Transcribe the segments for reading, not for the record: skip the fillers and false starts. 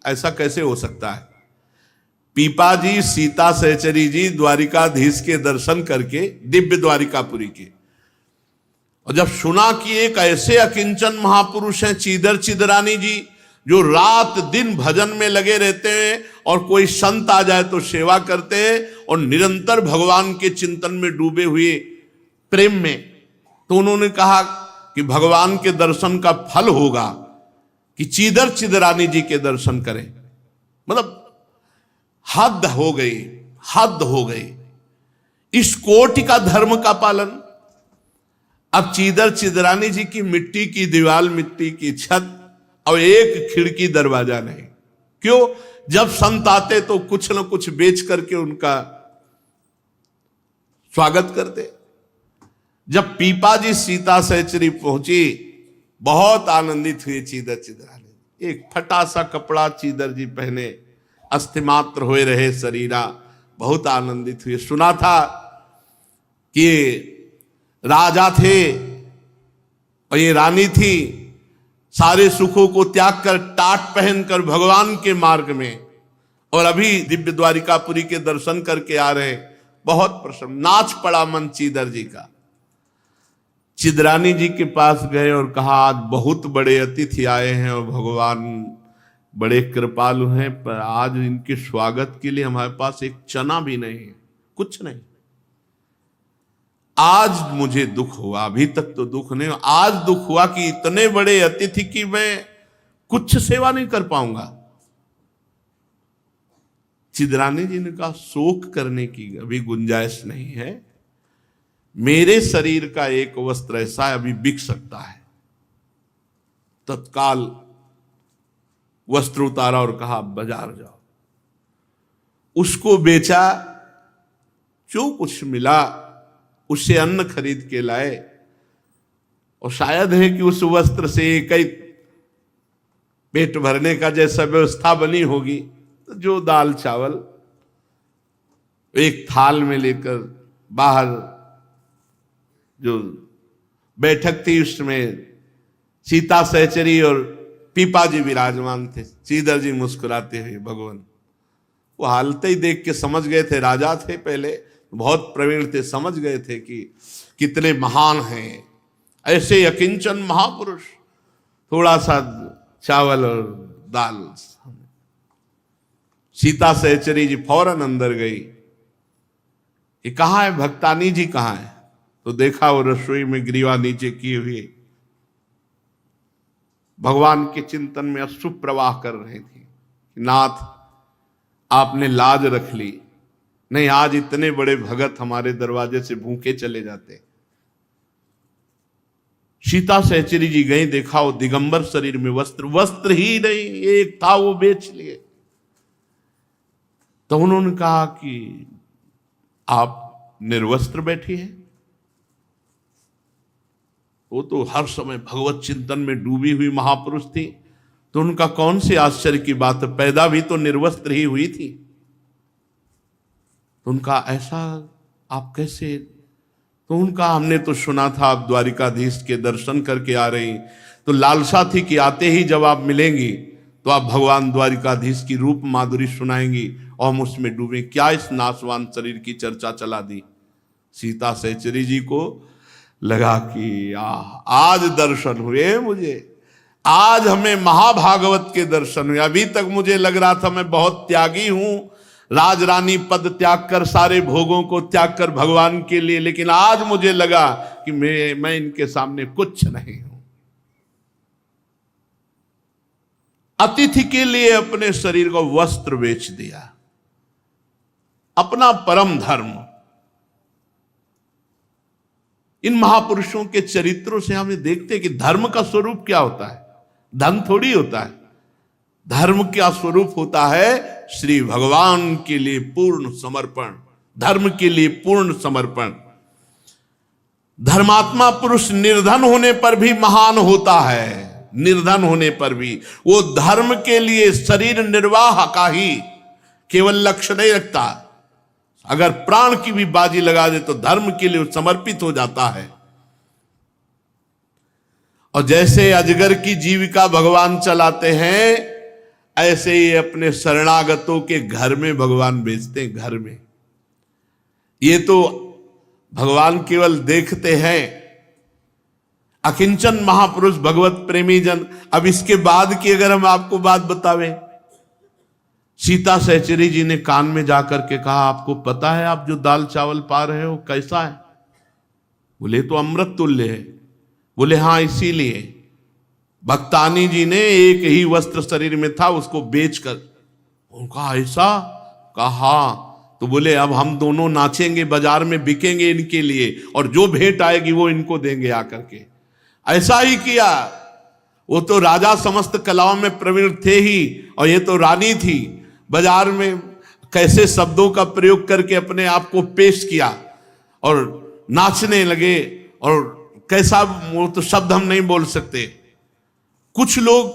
ऐसा कैसे हो सकता है? पीपा जी, सीता सहचरी जी द्वारिकाधीश के दर्शन करके, दिव्य द्वारिकापुरी के, और जब सुना कि एक ऐसे अकिंचन महापुरुष हैं चीदर चिदरानी जी, जो रात दिन भजन में लगे रहते हैं और कोई संत आ जाए तो सेवा करते हैं और निरंतर भगवान के चिंतन में डूबे हुए प्रेम में, तो उन्होंने कहा कि भगवान के दर्शन का फल होगा कि चीदर चिदरानी जी के दर्शन करें। मतलब हद हो गई, हद हो गई। इस कोटि का धर्म का पालन। अब चीदर चिदरानी जी की मिट्टी की दीवार, मिट्टी की छत, और एक खिड़की दरवाजा नहीं। क्यों? जब संत आते तो कुछ न कुछ बेच करके उनका स्वागत करते। जब पीपा जी सीता सहचरी पहुंची, बहुत आनंदित हुए चीदर चिदरानी। एक फटा सा कपड़ा चीदर जी पहने, अस्थिमात्र हुए रहे शरीरा, बहुत आनंदित हुए। सुना था कि राजा थे और ये रानी थी, सारे सुखों को त्याग कर टाट पहनकर भगवान के मार्ग में, और अभी दिव्य द्वारिकापुरी के दर्शन करके आ रहे। बहुत प्रसन्न, नाच पड़ा मन चीदर जी का। चिदरानी जी के पास गए और कहा, आज बहुत बड़े अतिथि आए हैं और भगवान बड़े कृपालु हैं, पर आज इनके स्वागत के लिए हमारे पास एक चना भी नहीं है, कुछ नहीं। आज मुझे दुख हुआ, अभी तक तो दुख नहीं हुआ, आज दुख हुआ कि इतने बड़े अतिथि की मैं कुछ सेवा नहीं कर पाऊंगा। चिदरानी जी ने कहा, शोक करने की अभी गुंजाइश नहीं है, मेरे शरीर का एक वस्त्र ऐसा है अभी बिक सकता है। तत्काल वस्त्र उतारा और कहा, बाजार जाओ। उसको बेचा, जो कुछ मिला उससे अन्न खरीद के लाए, और शायद है कि उस वस्त्र से एक ही पेट भरने का जैसा व्यवस्था बनी होगी, तो जो दाल चावल एक थाल में लेकर बाहर जो बैठक थी उसमें सीता सहचरी और पीपा जी विराजमान थे। चीदर जी मुस्कुराते हुए, भगवान वो हालत ही देख के समझ गए थे, राजा थे पहले, बहुत प्रवीण थे, समझ गए थे कि कितने महान हैं ऐसे अकिंचन महापुरुष। थोड़ा सा चावल और दाल। सीता सहचरी जी फौरन अंदर गई, ये कहाँ है, भक्तानी जी कहाँ है? तो देखा वो रसोई में ग्रीवा नीचे किए हुए भगवान के चिंतन में अश्रु प्रवाह कर रहे थे। नाथ, आपने लाज रख ली, नहीं आज इतने बड़े भगत हमारे दरवाजे से भूखे चले जाते। सीता सहचरी जी गई, देखा वो दिगंबर शरीर में वस्त्र ही नहीं एक था, वो बेच लिए। तो उन्होंने कहा कि आप निर्वस्त्र बैठी हैं। वो तो हर समय भगवत चिंतन में डूबी हुई महापुरुष थी, तो उनका कौन सी आश्चर्य की बात है, पैदा भी तो निर्वस्त्र ही हुई थी। तो उनका ऐसा आप कैसे? तो उनका हमने तो सुना था आप द्वारिकाधीश के दर्शन करके आ रही, तो लालसा थी कि आते ही जब आप मिलेंगी तो आप भगवान द्वारिकाधीश की रूप माधुरी सुनाएंगी और हम उसमें डूबे। क्या इस नाशवान शरीर की चर्चा चला दी। सीता सहचरी जी को लगा कि आज दर्शन हुए मुझे, आज हमें महाभागवत के दर्शन हुए। अभी तक मुझे लग रहा था मैं बहुत त्यागी हूं, राजरानी पद त्याग कर, सारे भोगों को त्याग कर भगवान के लिए, लेकिन आज मुझे लगा कि मैं इनके सामने कुछ नहीं हूं। अतिथि के लिए अपने शरीर को वस्त्र बेच दिया, अपना परम धर्म। इन महापुरुषों के चरित्रों से हमें देखते हैं कि धर्म का स्वरूप क्या होता है। धन थोड़ी होता है, धर्म क्या स्वरूप होता है, श्री भगवान के लिए पूर्ण समर्पण, धर्म के लिए पूर्ण समर्पण। धर्मात्मा पुरुष निर्धन होने पर भी महान होता है, निर्धन होने पर भी वो धर्म के लिए शरीर निर्वाह का ही केवल लक्ष्य नहीं रखता, अगर प्राण की भी बाजी लगा दे तो धर्म के लिए समर्पित हो जाता है। और जैसे अजगर की जीविका भगवान चलाते हैं, ऐसे ही अपने शरणागतों के घर में भगवान भेजते हैं, घर में। ये तो भगवान केवल देखते हैं। अकिंचन महापुरुष भगवत प्रेमी जन। अब इसके बाद की अगर हम आपको बात बतावें, सीता सहचरी जी ने कान में जाकर के कहा, आपको पता है आप जो दाल चावल पा रहे हो कैसा है? बोले तो अमृत तुल्य है। बोले हाँ, इसीलिए भक्तानी जी ने एक ही वस्त्र शरीर में था, उसको बेचकर। उनका ऐसा कहा, तो बोले अब हम दोनों नाचेंगे, बाजार में बिकेंगे इनके लिए, और जो भेंट आएगी वो इनको देंगे आकर के। ऐसा ही किया। वो तो राजा समस्त कलाओं में प्रवीण थे ही, और ये तो रानी थी। बाजार में कैसे शब्दों का प्रयोग करके अपने आप को पेश किया और नाचने लगे। और कैसा, वो तो शब्द हम नहीं बोल सकते। कुछ लोग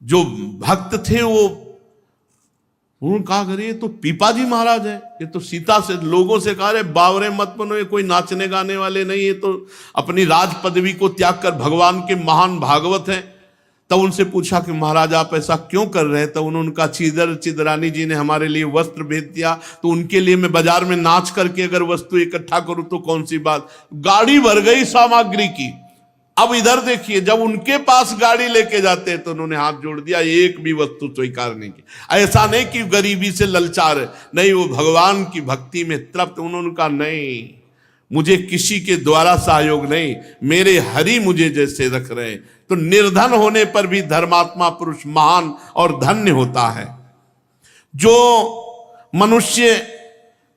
जो भक्त थे वो उन्होंने कहा, अरे ये तो पीपाजी महाराज है, ये तो सीता से लोगों से कहा, रहे बावरे मत बनो, ये कोई नाचने गाने वाले नहीं, ये तो अपनी राज पदवी को त्याग कर भगवान के महान भागवत हैं। तब उनसे पूछा कि महाराज आप ऐसा क्यों कर रहे हैं? तब उन्होंने कहा, चिदरानी जी ने हमारे लिए वस्त्र भेज दिया, तो उनके लिए मैं बाजार में नाच करके अगर वस्तु इकट्ठा करूं तो कौन सी बात। गाड़ी भर गई सामग्री की। अब इधर देखिए, जब उनके पास गाड़ी लेके जाते हैं तो उन्होंने हाथ जोड़ दिया, एक भी वस्तु स्वीकार नहीं की। ऐसा नहीं कि गरीबी से ललचार है, नहीं, वो भगवान की भक्ति में तृप्त। उन्होंने कहा, नहीं, मुझे किसी के द्वारा सहयोग नहीं, मेरे हरि मुझे जैसे रख रहे हैं। तो निर्धन होने पर भी धर्मात्मा पुरुष महान और धन्य होता है। जो मनुष्य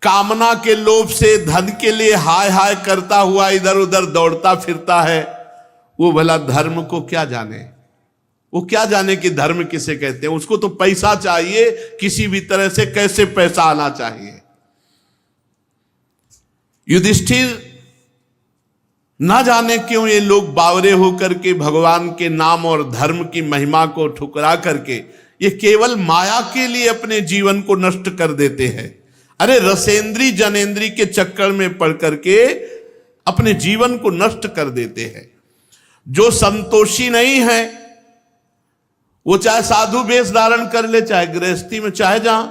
कामना के लोभ से धन के लिए हाय हाय करता हुआ इधर उधर दौड़ता फिरता है, वो भला धर्म को क्या जाने? वो क्या जाने कि धर्म किसे कहते हैं? उसको तो पैसा चाहिए, किसी भी तरह से कैसे पैसा आना चाहिए। युधिष्ठिर ना जाने क्यों ये लोग बावरे होकर के भगवान के नाम और धर्म की महिमा को ठुकरा करके ये केवल माया के लिए अपने जीवन को नष्ट कर देते हैं। अरे रसेंद्री जनेंद्री के चक्कर में पड़ करके अपने जीवन को नष्ट कर देते हैं। जो संतोषी नहीं है वो चाहे साधु वेश धारण कर ले, चाहे गृहस्थी में, चाहे जहां,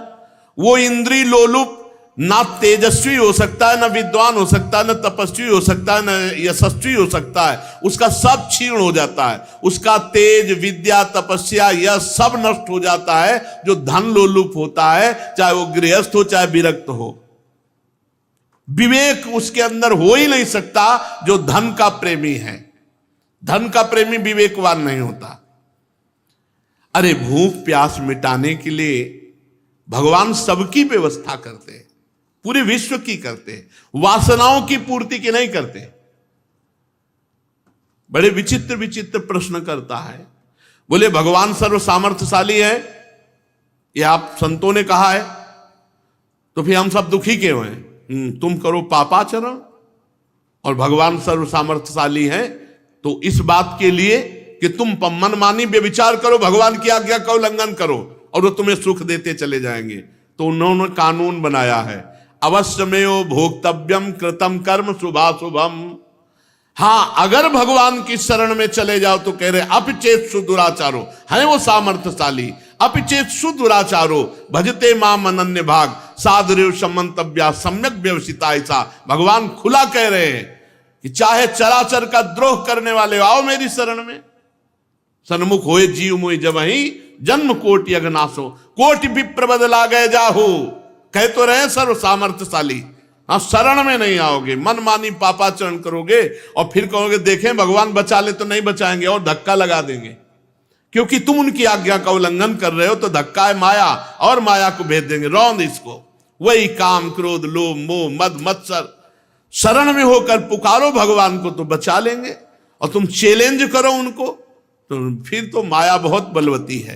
वो इंद्री लोलुप ना तेजस्वी हो सकता है, ना विद्वान हो सकता है, ना तपस्वी हो सकता है, ना यशस्वी हो सकता है। उसका सब क्षीण हो जाता है। उसका तेज, विद्या, तपस्या, यह सब नष्ट हो जाता है। जो धन लोलुप होता है, चाहे वो गृहस्थ हो चाहे विरक्त हो, विवेक उसके अंदर हो ही नहीं सकता। जो धन का प्रेमी है, धन का प्रेमी विवेकवान नहीं होता। अरे भूख प्यास मिटाने के लिए भगवान सबकी व्यवस्था करते हैं, पूरे विश्व की करते हैं, वासनाओं की पूर्ति की नहीं करते। बड़े विचित्र विचित्र प्रश्न करता है। बोले भगवान सर्व सामर्थ्यशाली है, ये आप संतों ने कहा है, तो फिर हम सब दुखी क्यों हैं? तुम करो पापाचरण और भगवान सर्व सामर्थ्यशाली है, तो इस बात के लिए कि तुम मनमानी व्यभिचार करो, भगवान की आज्ञा का उल्लंघन करो और वो तुम्हें सुख देते चले जाएंगे। तो उन्होंने कानून बनाया है, अवश्यमेव भोक्तव्यम कृतम कर्म शुभाशुभम। हाँ, अगर भगवान की शरण में चले जाओ तो कह रहे अपचेत सुदुराचारो, है वो सामर्थ्यशाली, अपचेत सुदुराचारो भजते माम अनन्य भाग साधुरेव समंतव्या सम्यक व्यवसिता। ऐसा भगवान खुला कह रहे हैं कि चाहे चराचर का द्रोह करने वाले आओ मेरी शरण में। सन्मुख होए जीव मोहि जब ही जन्म कोटि अगनासो, कोटि विप्र बदला गए जाहू। कह तो रहे सर्व सामर्थ्यशाली, हाँ, शरण में नहीं आओगे, मनमानी पापाचरण करोगे और फिर कहोगे देखें भगवान बचा ले, तो नहीं बचाएंगे और धक्का लगा देंगे। क्योंकि तुम उनकी आज्ञा का उल्लंघन कर रहे हो, तो धक्का है माया, और माया को भेज देंगे, रौंद इसको। वही काम क्रोध लोभ मोह मद मत्सर, शरण में होकर पुकारो भगवान को तो बचा लेंगे, और तुम चैलेंज करो उनको तो फिर तो माया बहुत बलवती है।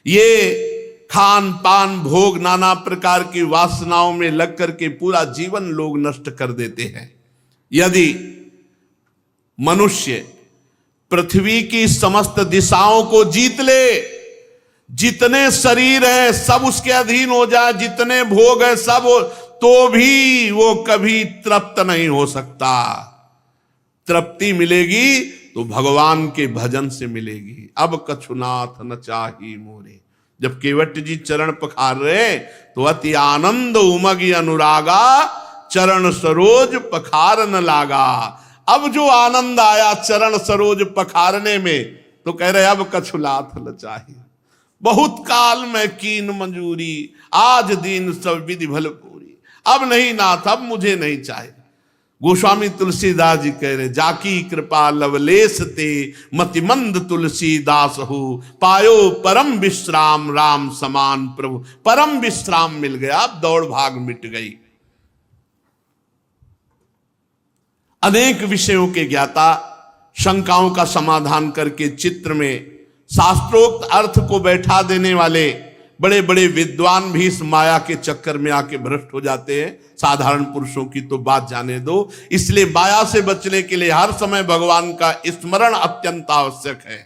ये खान पान भोग नाना प्रकार की वासनाओं में लग करके पूरा जीवन लोग नष्ट कर देते हैं। यदि मनुष्य पृथ्वी की समस्त दिशाओं को जीत ले, जितने शरीर हैं सब उसके अधीन हो जाए, जितने भोग है सब, तो भी वो कभी तृप्त नहीं हो सकता। तृप्ति मिलेगी तो भगवान के भजन से मिलेगी। अब कछुनाथ न चाही मोरे। जब केवट जी चरण पखार रहे तो अति आनंद उमगी अनुरागा, चरण सरोज पखार न लागा। अब जो आनंद आया चरण सरोज पखारने में, तो कह रहे अब कछुनाथ न चाही। बहुत काल में कीन मंजूरी, आज दीन सब विधि भल पूरी। अब नहीं नाथ, अब मुझे नहीं चाहिए। गोस्वामी तुलसीदास जी कह रहे जाकी कृपा लवलेस ते, मतिमंद तुलसीदास हो। पायो परम विश्राम राम समान प्रभु। परम विश्राम मिल गया, अब दौड़ भाग मिट गई। अनेक विषयों के ज्ञाता, शंकाओं का समाधान करके चित्र में शास्त्रोक्त अर्थ को बैठा देने वाले बड़े बड़े विद्वान भी इस माया के चक्कर में आके भ्रष्ट हो जाते हैं। साधारण पुरुषों की तो बात जाने दो। इसलिए माया से बचने के लिए हर समय भगवान का स्मरण अत्यंत आवश्यक है।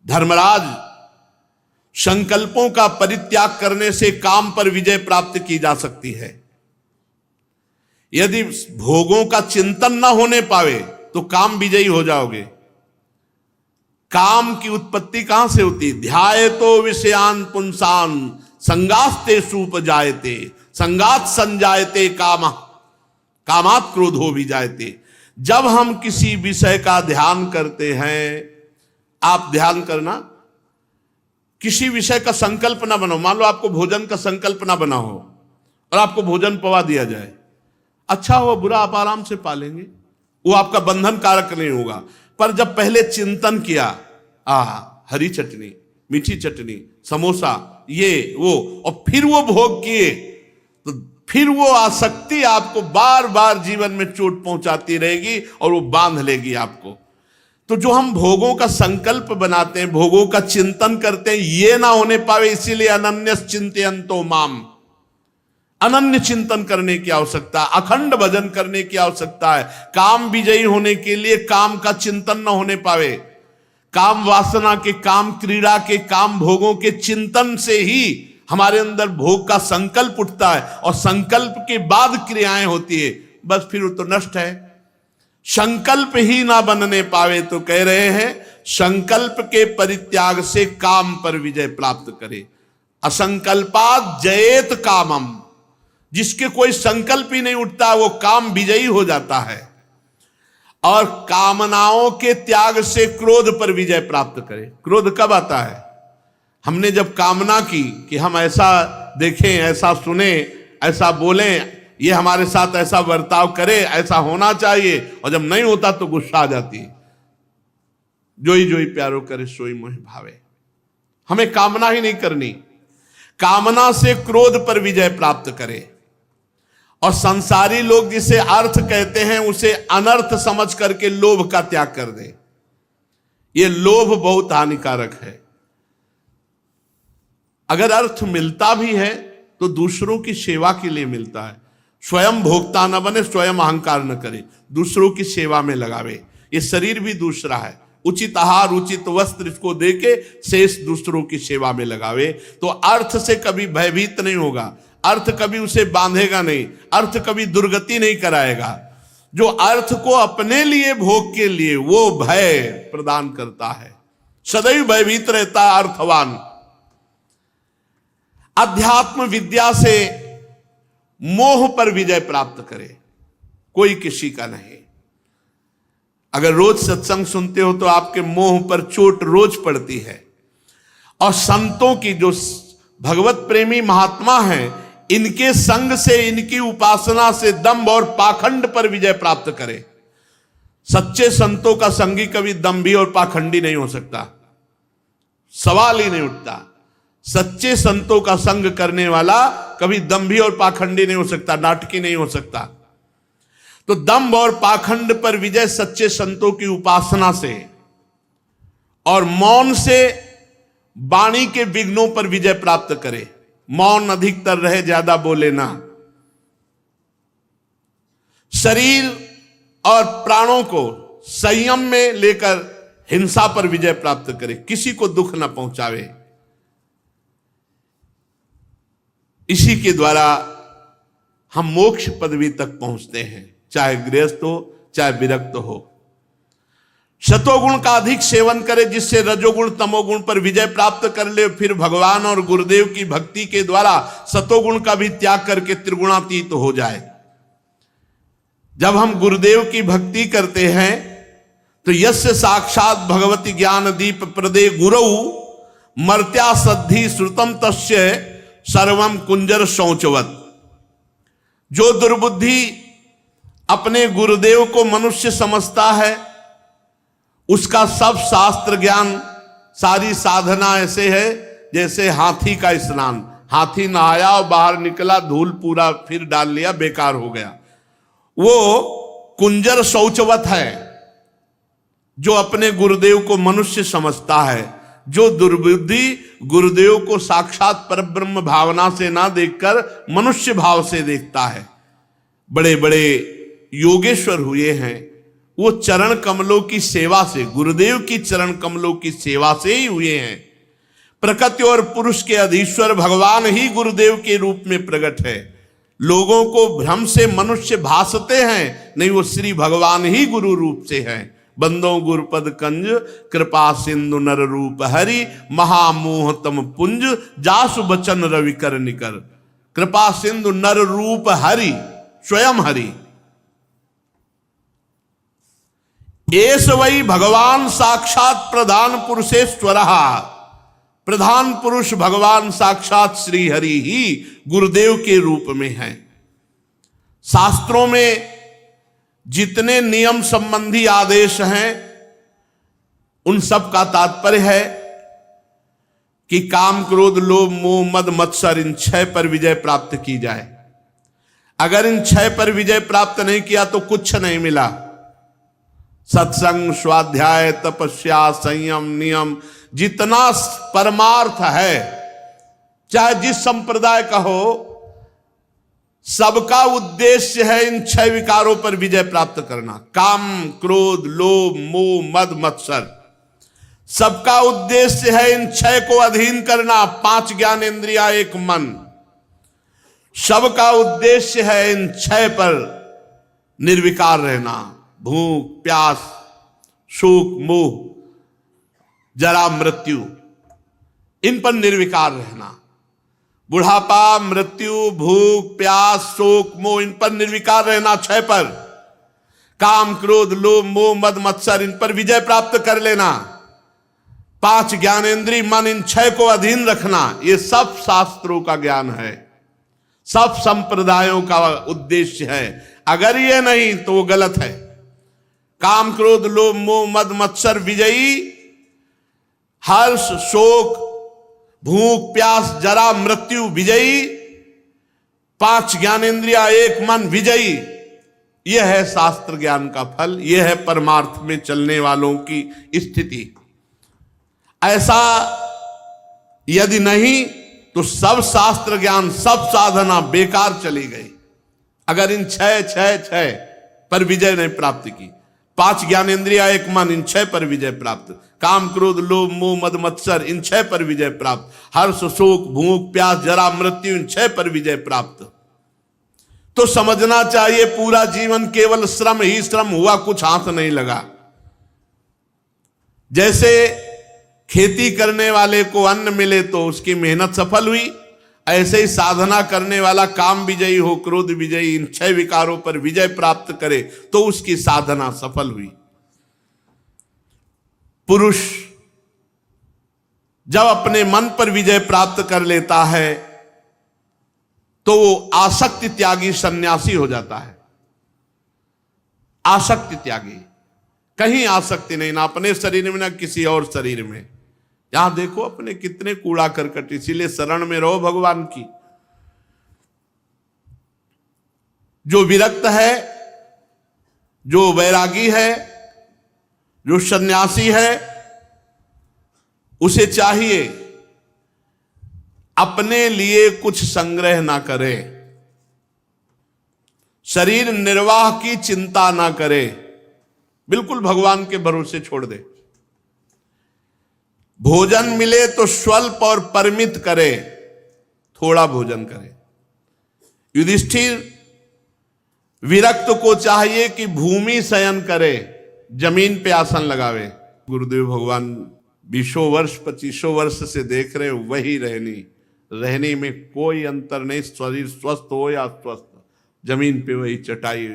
धर्मराज, संकल्पों का परित्याग करने से काम पर विजय प्राप्त की जा सकती है। यदि भोगों का चिंतन न होने पावे तो काम विजयी हो जाओगे। काम की उत्पत्ति कहां से होती? ध्याये तो विषयान पुंसान, संगास्ते सूप जायते, संगात संजायते काम, कामात क्रोधो भी जायते। जब हम किसी विषय का ध्यान करते हैं, आप ध्यान करना, किसी विषय का संकल्प ना बनाओ। मान लो आपको भोजन का संकल्प ना बना हो और आपको भोजन पवा दिया जाए, अच्छा हो बुरा आप आराम से पालेंगे, वो आपका बंधन कारक नहीं होगा। पर जब पहले चिंतन किया, हरी चटनी, मीठी चटनी, समोसा, ये वो, और फिर वो भोग किए, तो फिर वो आसक्ति आपको बार बार जीवन में चोट पहुंचाती रहेगी और वो बांध लेगी आपको। तो जो हम भोगों का संकल्प बनाते हैं, भोगों का चिंतन करते हैं, ये ना होने पावे, इसीलिए अनन्यस चिंतयन्तो माम, अनन्य चिंतन करने की आवश्यकता, अखंड भजन करने की आवश्यकता है। काम विजयी होने के लिए काम का चिंतन न होने पावे, काम वासना के, काम क्रीड़ा के, काम भोगों के चिंतन से ही हमारे अंदर भोग का संकल्प उठता है और संकल्प के बाद क्रियाएं होती है, बस फिर वो तो नष्ट है। संकल्प ही ना बनने पावे तो कह रहे हैं संकल्प के परित्याग से काम पर विजय प्राप्त करे। असंकल्पात जयेत कामम, जिसके कोई संकल्प ही नहीं उठता वो काम विजयी हो जाता है। और कामनाओं के त्याग से क्रोध पर विजय प्राप्त करे। क्रोध कब आता है? हमने जब कामना की कि हम ऐसा देखें, ऐसा सुने, ऐसा बोलें, ये हमारे साथ ऐसा बर्ताव करे, ऐसा होना चाहिए, और जब नहीं होता तो गुस्सा आ जाती है। जोई जोई प्यारो करे सोई मोहि भावे। हमें कामना ही नहीं करनी, कामना से क्रोध पर विजय प्राप्त करे। और संसारी लोग जिसे अर्थ कहते हैं उसे अनर्थ समझ करके लोभ का त्याग कर दे। ये लोभ बहुत हानिकारक है। अगर अर्थ मिलता भी है तो दूसरों की सेवा के लिए मिलता है। स्वयं भोक्ता न बने, स्वयं अहंकार न करे, दूसरों की सेवा में लगावे। ये शरीर भी दूसरा है, उचित आहार, उचित वस्त्र इसको देके शेष दूसरों की सेवा में लगावे। तो अर्थ से कभी भयभीत नहीं होगा, अर्थ कभी उसे बांधेगा नहीं, अर्थ कभी दुर्गति नहीं कराएगा। जो अर्थ को अपने लिए, भोग के लिए, वो भय प्रदान करता है, सदैव भयभीत रहता है अर्थवान। अध्यात्म विद्या से मोह पर विजय प्राप्त करे, कोई किसी का नहीं। अगर रोज सत्संग सुनते हो तो आपके मोह पर चोट रोज पड़ती है। और संतों की, जो भगवत प्रेमी महात्मा हैं, इनके संग से, इनकी उपासना से दंभ और पाखंड पर विजय प्राप्त करे। सच्चे संतों का संगी कभी दंभी और पाखंडी नहीं हो सकता, सवाल ही नहीं उठता। सच्चे संतों का संग करने वाला कभी दंभी और पाखंडी नहीं हो सकता, नाटकी नहीं हो सकता। तो दंभ और पाखंड पर विजय सच्चे संतों की उपासना से, और मौन से वाणी के विघ्नों पर विजय प्राप्त करे। मौन अधिकतर रहे, ज्यादा बोले ना। शरीर और प्राणों को संयम में लेकर हिंसा पर विजय प्राप्त करे, किसी को दुख न पहुंचावे। इसी के द्वारा हम मोक्ष पदवी तक पहुंचते हैं, चाहे गृहस्थ हो चाहे विरक्त हो। सतोगुण का अधिक सेवन करे जिससे रजोगुण तमोगुण पर विजय प्राप्त कर ले, फिर भगवान और गुरुदेव की भक्ति के द्वारा सतोगुण का भी त्याग करके त्रिगुणातीत हो जाए। जब हम गुरुदेव की भक्ति करते हैं तो यस्य साक्षात भगवती ज्ञान दीप प्रदे गुरु मर्त्या सद्धि श्रुतम तस्य सर्वम कुंजर शौचवत। जो दुर्बुद्धि अपने गुरुदेव को मनुष्य समझता है उसका सब शास्त्र ज्ञान, सारी साधना ऐसे है जैसे हाथी का स्नान। हाथी नहाया और बाहर निकला, धूल पूरा फिर डाल लिया, बेकार हो गया। वो कुंजर शौचवत है जो अपने गुरुदेव को मनुष्य समझता है। जो दुर्बुद्धि गुरुदेव को साक्षात परब्रह्म भावना से ना देखकर मनुष्य भाव से देखता है। बड़े बड़े योगेश्वर हुए हैं, वो चरण कमलों की सेवा से, गुरुदेव की चरण कमलों की सेवा से ही हुए हैं। प्रकृति और पुरुष के अधीश्वर भगवान ही गुरुदेव के रूप में प्रकट है। लोगों को भ्रम से मनुष्य भासते हैं, नहीं, वो श्री भगवान ही गुरु रूप से हैं। बंदो गुरुपद कंज कृपा सिंधु नर रूप हरि महामोह तम पुंज जासु बचन रवि कर निकर। कृपा सिंधु नर रूप हरि, स्वयं हरि। एस वही भगवान साक्षात प्रधान पुरुषेश्वर। प्रधान पुरुष भगवान साक्षात श्री हरि ही गुरुदेव के रूप में है। शास्त्रों में जितने नियम संबंधी आदेश हैं उन सब का तात्पर्य है कि काम क्रोध लोभ मोह मद मत्सर इन 6 पर विजय प्राप्त की जाए। अगर इन 6 पर विजय प्राप्त नहीं किया तो कुछ नहीं मिला। सत्संग, स्वाध्याय, तपस्या, संयम, नियम, जितना परमार्थ है, चाहे जिस संप्रदाय का हो, सबका उद्देश्य है इन 6 विकारों पर विजय प्राप्त करना। काम क्रोध लोभ मोह मद मत्सर, सबका उद्देश्य है इन 6 को अधीन करना। 5 ज्ञानेंद्रिया, 1 मन, सबका उद्देश्य है इन 6 पर निर्विकार रहना। भूख प्यास शोक मोह जरा मृत्यु, इन पर निर्विकार रहना। बुढ़ापा मृत्यु भूख प्यास शोक मोह, इन पर निर्विकार रहना। 6 पर काम क्रोध लोभ मोह मद मत्सर, इन पर विजय प्राप्त कर लेना। 5 ज्ञानेंद्रिय मन, इन 6 को अधीन रखना। ये सब शास्त्रों का ज्ञान है, सब संप्रदायों का उद्देश्य है। अगर ये नहीं तो वो गलत है। काम क्रोध लोभ मोह मद मत्सर विजयी, हर्ष शोक भूख प्यास जरा मृत्यु विजयी, 5 ज्ञानेंद्रिया 1 मन विजयी। यह है शास्त्र ज्ञान का फल, यह है परमार्थ में चलने वालों की स्थिति। ऐसा यदि नहीं तो सब शास्त्र ज्ञान सब साधना बेकार चली गई। अगर इन 6 पर विजय नहीं प्राप्त की, 5 ज्ञानेंद्रिया 1 मन, इन 6 पर विजय प्राप्त। काम क्रोध लोभ मोह मद मत्सर, इन 6 पर विजय प्राप्त। हर्ष शोक भूख प्यास जरा मृत्यु, इन 6 पर विजय प्राप्त। तो समझना चाहिए पूरा जीवन केवल श्रम ही श्रम हुआ, कुछ हाथ नहीं लगा। जैसे खेती करने वाले को अन्न मिले तो उसकी मेहनत सफल हुई, ऐसे ही साधना करने वाला काम विजयी हो, क्रोध विजयी, इन 6 विकारों पर विजय प्राप्त करे तो उसकी साधना सफल हुई। पुरुष जब अपने मन पर विजय प्राप्त कर लेता है तो वो आसक्ति त्यागी सन्यासी हो जाता है। आसक्ति त्यागी, कहीं आसक्ति नहीं, ना अपने शरीर में ना किसी और शरीर में। यहां देखो अपने कितने कूड़ा करकट, इसीलिए शरण में रहो भगवान की। जो विरक्त है, जो वैरागी है, जो सन्यासी है, उसे चाहिए अपने लिए कुछ संग्रह ना करे, शरीर निर्वाह की चिंता ना करे, बिल्कुल भगवान के भरोसे छोड़ दे। भोजन मिले तो स्वल्प और परिमित करे, थोड़ा भोजन करे। युधिष्ठिर विरक्त को चाहिए कि भूमि शयन करे, जमीन पे आसन लगावे। गुरुदेव भगवान 20 वर्ष 25 वर्ष से देख रहे वही रहने में कोई अंतर नहीं, शरीर स्वस्थ हो या अस्वस्थ, जमीन पे वही चटाई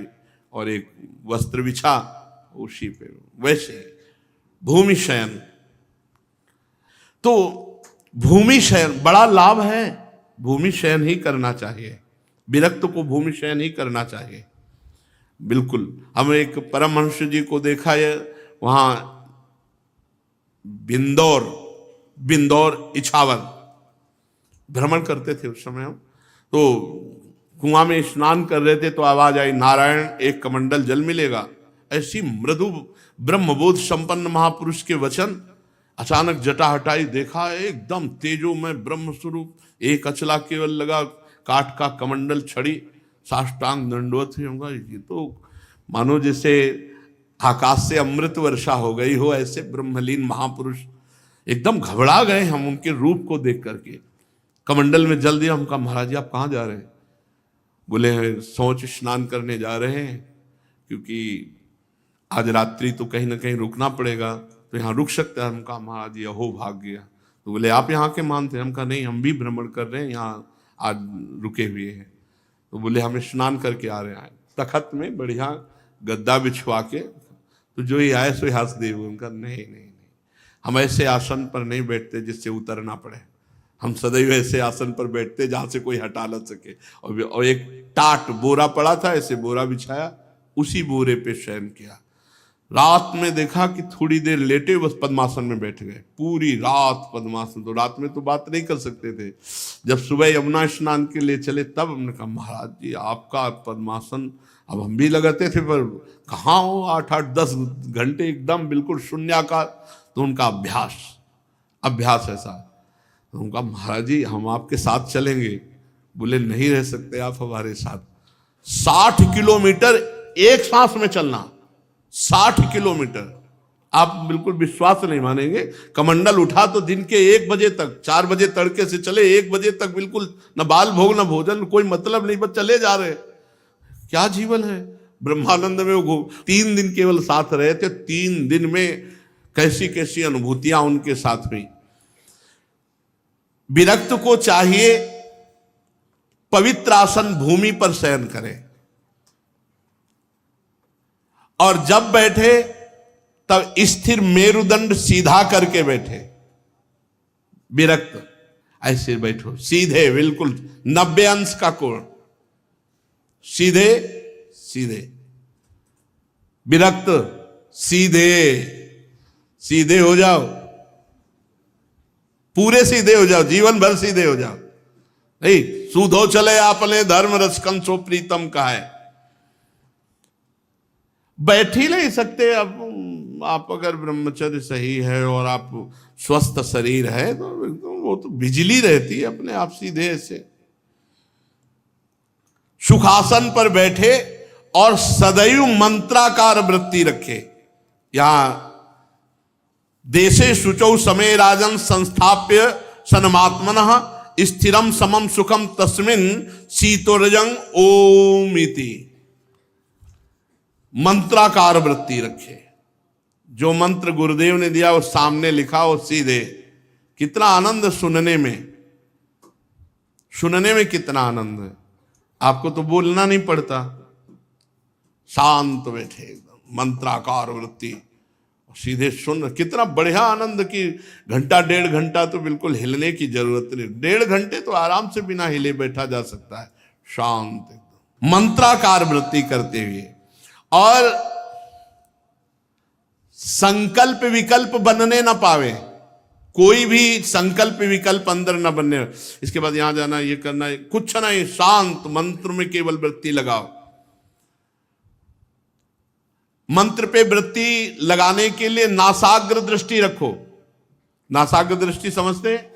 और एक वस्त्र बिछा उसी पे वैसे भूमि शयन। तो भूमि शयन बड़ा लाभ है, भूमि शयन ही करना चाहिए, विरक्त को भूमि शयन ही करना चाहिए। बिल्कुल, हम एक परमहंस जी को देखा है, वहां बिंदौर इछावर भ्रमण करते थे उस समय हम, तो कुआं में स्नान कर रहे थे तो आवाज आई, नारायण एक कमंडल जल मिलेगा। ऐसी मृदु ब्रह्मबोध संपन्न महापुरुष के वचन, अचानक जटा हटाई, देखा एकदम तेजोमय ब्रह्म स्वरूप, एक अचला केवल लगा, काठ का कमंडल छड़ी, साष्टांग दंडवत होगा। ये तो मानो जैसे आकाश से अमृत वर्षा हो गई हो, ऐसे ब्रह्मलीन महापुरुष। एकदम घबरा गए हम उनके रूप को देख करके। कमंडल में जल दिया, हम कहा महाराज जी आप कहाँ जा रहे हैं? बोले सोच स्नान करने जा रहे हैं, क्योंकि आज रात्रि तो कहीं ना कहीं रुकना पड़ेगा, तो यहाँ रुक सकते हैं। हम कहा महाराज जी अहो भाग्य। तो बोले आप यहाँ के मानते हैं? हम कहा नहीं, हम भी भ्रमण कर रहे हैं, यहाँ आज रुके हुए हैं। तो बोले हम स्नान करके आ रहे हैं। तखत में बढ़िया गद्दा बिछवा के, तो जो ही आए सो हंस दे। उनका नहीं, हम ऐसे आसन पर नहीं बैठते जिससे उतरना पड़े, हम सदैव ऐसे आसन पर बैठते जहां से कोई हटा न सके। और एक टाट बोरा पड़ा था, ऐसे बोरा बिछाया, उसी बोरे पे शयन किया। रात में देखा कि थोड़ी देर लेटे, बस पद्मासन में बैठ गए, पूरी रात पद्मासन। तो रात में तो बात नहीं कर सकते थे। जब सुबह यमुना स्नान के लिए चले तब हमने कहा महाराज जी आपका पद्मासन, अब हम भी लगाते थे पर कहाँ हो, 8-10 घंटे एकदम बिल्कुल शून्याकार। तो उनका अभ्यास ऐसा। तो उनका महाराज जी हम आपके साथ चलेंगे। बोले नहीं रह सकते आप हमारे साथ। 60 किलोमीटर एक सांस में चलना, 60 किलोमीटर, आप बिल्कुल विश्वास नहीं मानेंगे। कमंडल उठा तो दिन के 1 बजे तक, 4 बजे तड़के से चले, 1 बजे तक बिल्कुल न बाल भोग न भोजन, कोई मतलब नहीं, बस चले जा रहे। क्या जीवन है। ब्रह्मानंद में वो 3 दिन केवल साथ रहे थे। 3 दिन में कैसी कैसी अनुभूतियां उनके साथ हुई। विरक्त को चाहिए पवित्र आसन भूमि पर शयन करे, और जब बैठे तब स्थिर मेरुदंड सीधा करके बैठे। विरक्त ऐसे बैठो, सीधे, बिल्कुल 90 अंश का कोण, सीधे सीधे। विरक्त सीधे हो जाओ, पूरे सीधे हो जाओ, जीवन भर सीधे हो जाओ। नहीं सूधो चले आपने धर्म रसकन सो प्रीतम का है। बैठ ही नहीं सकते। अब आप अगर ब्रह्मचर्य सही है और आप स्वस्थ शरीर है तो वो तो बिजली रहती है अपने आप सीधे ऐसे। सुखासन पर बैठे और सदैव मंत्राकार वृत्ति रखे। यहां देशे शुचौ समय राजन संस्थाप्य सनमात्मनः स्थिरम समम सुखम तस्मिन् शीतोरजं ओम इति। मंत्राकार वृत्ति रखे। जो मंत्र गुरुदेव ने दिया वो सामने लिखा, वो सीधे। कितना आनंद सुनने में कितना आनंद है। आपको तो बोलना नहीं पड़ता, शांत बैठे एकदम मंत्राकार वृत्ति, सीधे सुन। कितना बढ़िया आनंद की 1-1.5 घंटा तो बिल्कुल हिलने की जरूरत नहीं। 1.5 घंटे तो आराम से बिना हिले बैठा जा सकता है, शांत एकदम मंत्राकार वृत्ति करते हुए। और संकल्प विकल्प बनने ना पावे, कोई भी संकल्प विकल्प अंदर ना बनने। इसके बाद यहां जाना, ये करना, कुछ नहीं, शांत मंत्र में केवल वृत्ति लगाओ। मंत्र पे वृत्ति लगाने के लिए नासाग्र दृष्टि रखो। नासाग्र दृष्टि समझते हैं?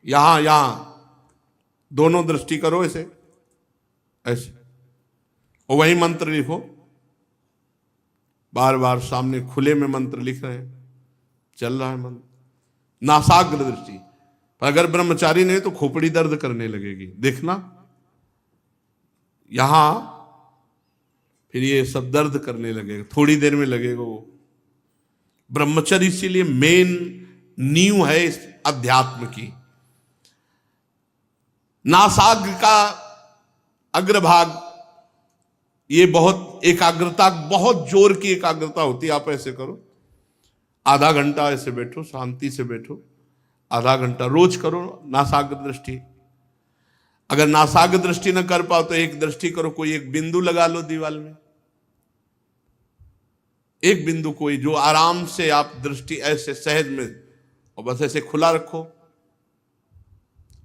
यहां दोनों दृष्टि करो ऐसे ऐसे, और वही मंत्र लिखो। बार बार सामने खुले में मंत्र लिख रहे हैं, चल रहा है मंत्र। नासाग्र दृष्टि। पर अगर ब्रह्मचारी नहीं तो खोपड़ी दर्द करने लगेगी, देखना यहां, फिर ये सब दर्द करने लगेगा, थोड़ी देर में लगेगा वो ब्रह्मचर्य इसीलिए मेन नींव है इस अध्यात्म की। नासाग्र का अग्रभाग, ये बहुत एकाग्रता, बहुत जोर की एकाग्रता होती है। आप ऐसे करो, आधा घंटा ऐसे बैठो, शांति से बैठो, आधा घंटा रोज करो नासाग्र दृष्टि। अगर नासाग्र दृष्टि न कर पाओ तो एक दृष्टि करो, कोई एक बिंदु लगा लो दीवार में, एक बिंदु कोई जो आराम से आप दृष्टि ऐसे सहज में, और बस ऐसे खुला रखो।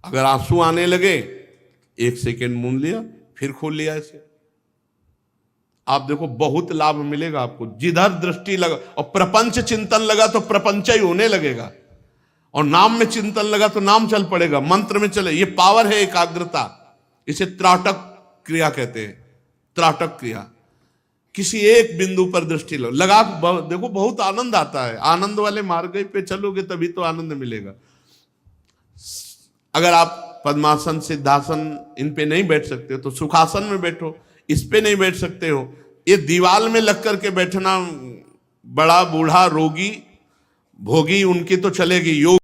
अगर आंसू आने लगे 1 सेकेंड मूंद लिया, फिर खोल लिया ऐसे। आप देखो बहुत लाभ मिलेगा आपको। जिधर दृष्टि लगा और प्रपंच चिंतन लगा तो प्रपंच ही होने लगेगा, और नाम में चिंतन लगा तो नाम चल पड़ेगा, मंत्र में चले। ये पावर है एकाग्रता, इसे त्राटक क्रिया कहते हैं। त्राटक क्रिया, किसी एक बिंदु पर दृष्टि लगा देखो, बहुत आनंद आता है। आनंद वाले मार्ग पे चलोगे तभी तो आनंद मिलेगा। अगर आप पद्मासन, सिद्धासन इन पे नहीं बैठ सकते तो सुखासन में बैठो। इस पे नहीं बैठ सकते हो, ये दीवाल में लग करके बैठना, बड़ा बूढ़ा रोगी भोगी उनकी तो चलेगी, योग